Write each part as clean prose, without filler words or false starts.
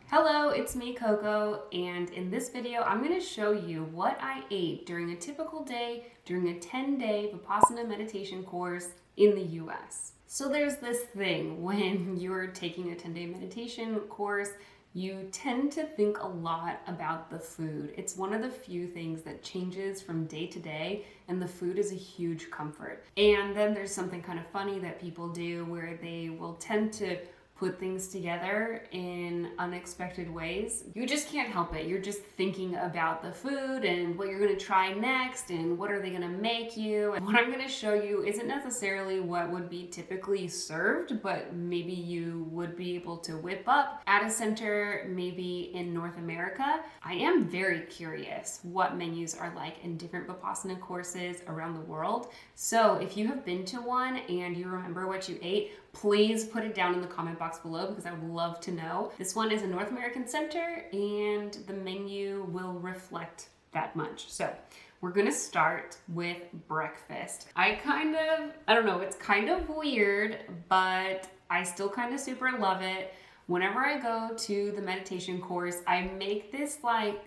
Hello, it's me, Coco, and in this video, I'm going to show you what I ate during a typical day during a 10-day Vipassana meditation course in the US. So there's this thing when you're taking a 10-day meditation course, you tend to think a lot about the food. It's one of the few things that changes from day to day, and the food is a huge comfort. And then there's something kind of funny that people do where they will tend to put things together in unexpected ways. You just can't help it. You're just thinking about the food and what you're gonna try next and what are they gonna make you. And what I'm gonna show you isn't necessarily what would be typically served, but maybe you would be able to whip up at a center, maybe in North America. I am very curious what menus are like in different Vipassana courses around the world. So if you have been to one and you remember what you ate, please put it down in the comment box below because I would love to know. This one is a North American center and the menu will reflect that much. So we're gonna start with breakfast. I don't know, it's kind of weird, but I still kind of super love it. Whenever I go to the meditation course, I make this like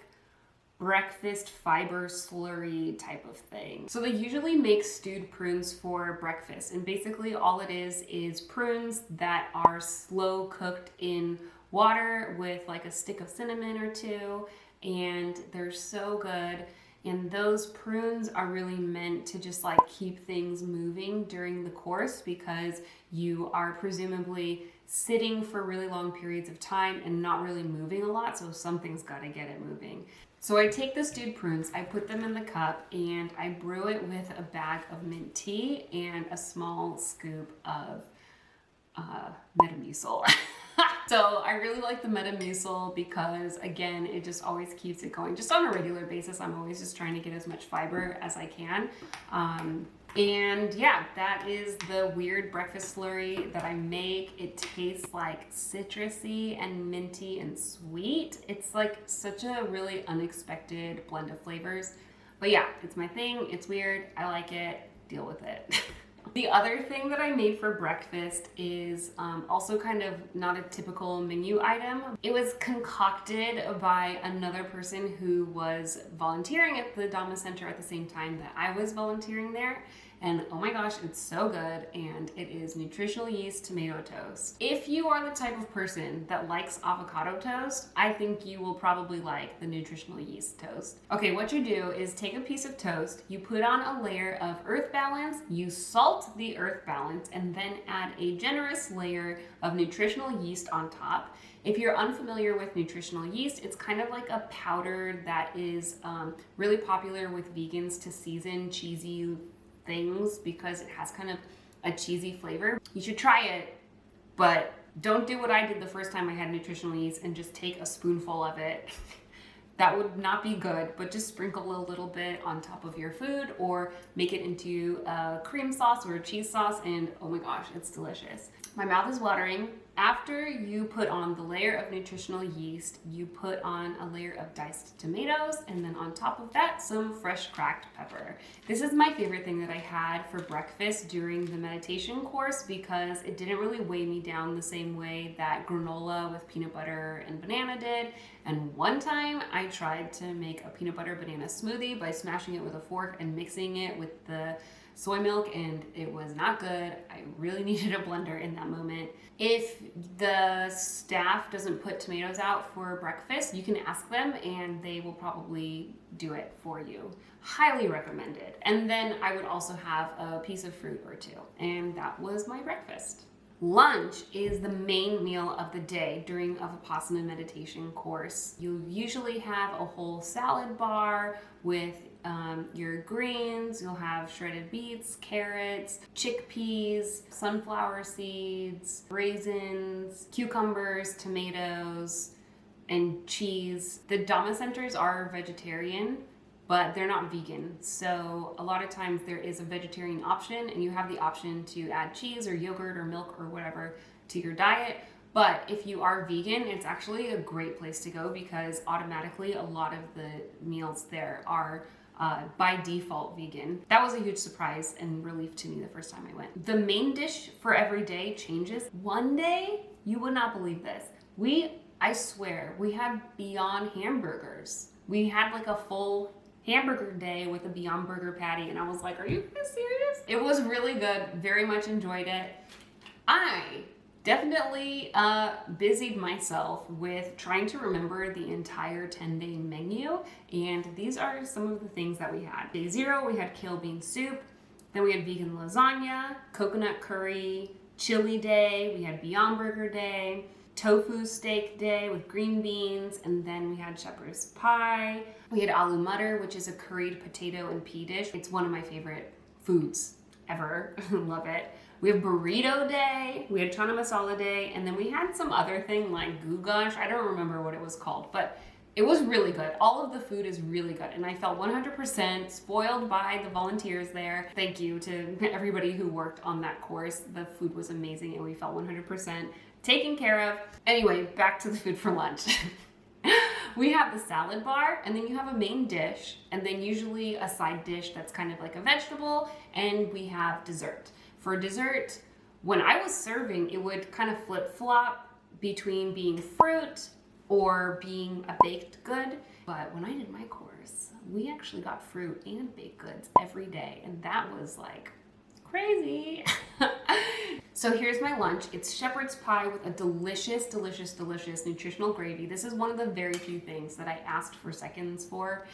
breakfast fiber slurry type of thing. So they usually make stewed prunes for breakfast, and basically all it is prunes that are slow cooked in water with like a stick of cinnamon or two, and they're so good. And those prunes are really meant to just like keep things moving during the course because you are presumably sitting for really long periods of time and not really moving a lot, so something's got to get it moving. So I take the stewed prunes, I put them in the cup, and I brew it with a bag of mint tea and a small scoop of Metamucil. So I really like the Metamucil because, again, it just always keeps it going. Just on a regular basis, I'm always just trying to get as much fiber as I can. And yeah, that is the weird breakfast slurry that I make. It tastes like citrusy and minty and sweet. It's like such a really unexpected blend of flavors. But yeah, it's my thing. It's weird. I like it. Deal with it. The other thing that I made for breakfast is also kind of not a typical menu item. It was concocted by another person who was volunteering at the Dhamma Center at the same time that I was volunteering there. And oh my gosh, it's so good, and it is nutritional yeast tomato toast. If you are the type of person that likes avocado toast, I think you will probably like the nutritional yeast toast. Okay, what you do is take a piece of toast, you put on a layer of earth balance, you salt the earth balance, and then add a generous layer of nutritional yeast on top. If you're unfamiliar with nutritional yeast, it's kind of like a powder that is really popular with vegans to season cheesy things because it has kind of a cheesy flavor. You should try it, but don't do what I did the first time I had nutritional yeast and just take a spoonful of it. That would not be good, but just sprinkle a little bit on top of your food or make it into a cream sauce or a cheese sauce, and oh my gosh, it's delicious. My mouth is watering. After you put on the layer of nutritional yeast, you put on a layer of diced tomatoes, and then on top of that, some fresh cracked pepper. This is my favorite thing that I had for breakfast during the meditation course because it didn't really weigh me down the same way that granola with peanut butter and banana did. And one time I tried to make a peanut butter banana smoothie by smashing it with a fork and mixing it with the soy milk, and it was not good. I really needed a blender in that moment. If the staff doesn't put tomatoes out for breakfast, you can ask them and they will probably do it for you. Highly recommended. And then I would also have a piece of fruit or two, and that was my breakfast. Lunch is the main meal of the day during a Vipassana meditation course. You'll usually have a whole salad bar with your greens. You'll have shredded beets, carrots, chickpeas, sunflower seeds, raisins, cucumbers, tomatoes, and cheese. The Dhamma centers are vegetarian, but they're not vegan. So a lot of times there is a vegetarian option and you have the option to add cheese or yogurt or milk or whatever to your diet. But if you are vegan, it's actually a great place to go because automatically a lot of the meals there are by default vegan. That was a huge surprise and relief to me the first time I went. The main dish for every day changes. One day, you would not believe this, we I swear, we had Beyond hamburgers. We had like a full hamburger day with a Beyond Burger patty, and I was like, are you guys serious? It was really good. Very much enjoyed it. I definitely busied myself with trying to remember the entire 10-day menu, and these are some of the things that we had. Day 0, we had kale bean soup, then we had vegan lasagna, coconut curry, chili day, we had Beyond Burger day, tofu steak day with green beans, and then we had shepherd's pie. We had aloo matar, which is a curried potato and pea dish. It's one of my favorite foods ever. Love it. We have burrito day, we had chana masala day, and then we had some other thing like goulash. I don't remember what it was called, but it was really good. All of the food is really good, and I felt 100% spoiled by the volunteers there. Thank you to everybody who worked on that course. The food was amazing, and we felt 100% taken care of. Anyway, back to the food for lunch. We have the salad bar, and then you have a main dish, and then usually a side dish that's kind of like a vegetable, and we have dessert. For dessert, when I was serving, it would kind of flip-flop between being fruit or being a baked good. But when I did my course, we actually got fruit and baked goods every day, and that was like crazy. So here's my lunch. It's shepherd's pie with a delicious, delicious, delicious nutritional gravy. This is one of the very few things that I asked for seconds for.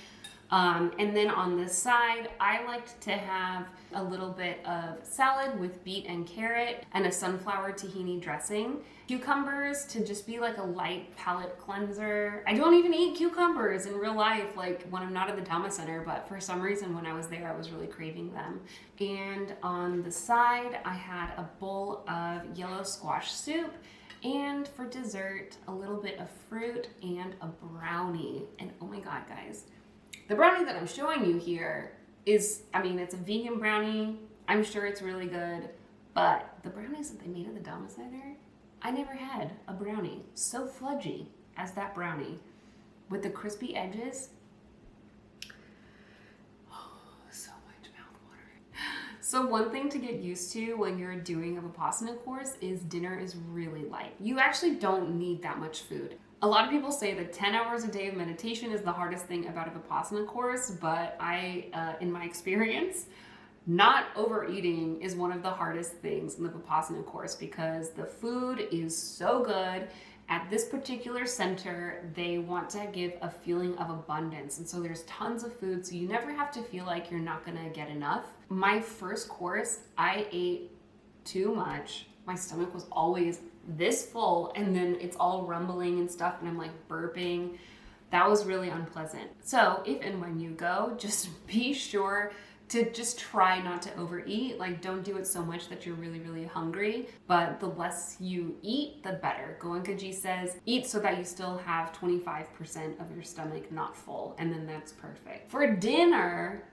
And then on this side, I liked to have a little bit of salad with beet and carrot and a sunflower tahini dressing. Cucumbers to just be like a light palate cleanser. I don't even eat cucumbers in real life, like when I'm not at the Dhamma Center, but for some reason when I was there, I was really craving them. And on the side, I had a bowl of yellow squash soup. And for dessert, a little bit of fruit and a brownie. And oh my God, guys. The brownie that I'm showing you here is, I mean, it's a vegan brownie. I'm sure it's really good, but the brownies that they made at the Dhamma Center, I never had a brownie so fudgy as that brownie with the crispy edges. Oh, so much mouthwatering. So one thing to get used to when you're doing a Vipassana course is dinner is really light. You actually don't need that much food. A lot of people say that 10 hours a day of meditation is the hardest thing about a Vipassana course, but in my experience, not overeating is one of the hardest things in the Vipassana course because the food is so good. At this particular center, they want to give a feeling of abundance, and so there's tons of food, so you never have to feel like you're not gonna get enough. My first course, I ate too much. My stomach was always this full, and then it's all rumbling and stuff, and I'm like burping. That was really unpleasant. So if and when you go, just be sure to just try not to overeat. Like, don't do it so much that you're really, really hungry, but the less you eat, the better. Goenkaji says, eat so that you still have 25% of your stomach not full, and then that's perfect. For dinner,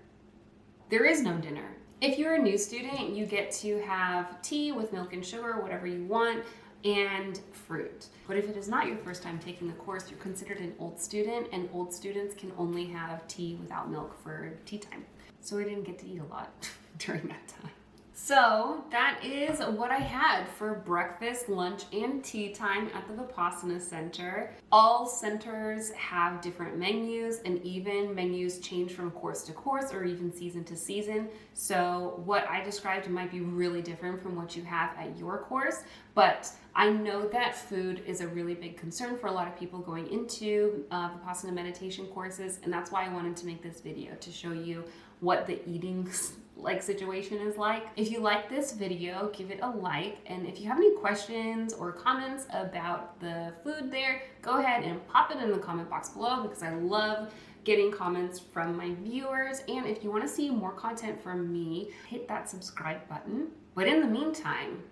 there is no dinner. If you're a new student, you get to have tea with milk and sugar, whatever you want, and fruit. But if it is not your first time taking the course, you're considered an old student, and old students can only have tea without milk for tea time. So I didn't get to eat a lot during that time. So that is what I had for breakfast, lunch, and tea time at the Vipassana Center. All centers have different menus, and even menus change from course to course or even season to season. So what I described might be really different from what you have at your course, but I know that food is a really big concern for a lot of people going into Vipassana meditation courses, and that's why I wanted to make this video, to show you what the eating situation is like. If you like this video, give it a like, and if you have any questions or comments about the food there, go ahead and pop it in the comment box below, because I love getting comments from my viewers. And if you want to see more content from me, hit that subscribe button. But in the meantime,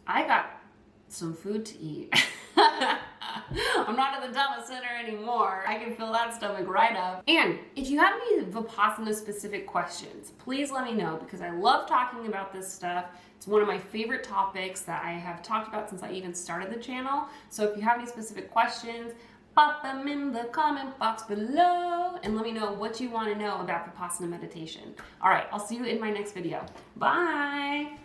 I got some food to eat. I'm not at the Dhamma Center anymore. I can fill that stomach right up. And if you have any Vipassana specific questions, please let me know, because I love talking about this stuff. It's one of my favorite topics that I have talked about since I even started the channel. So if you have any specific questions, pop them in the comment box below and let me know what you want to know about Vipassana meditation. All right, I'll see you in my next video. Bye.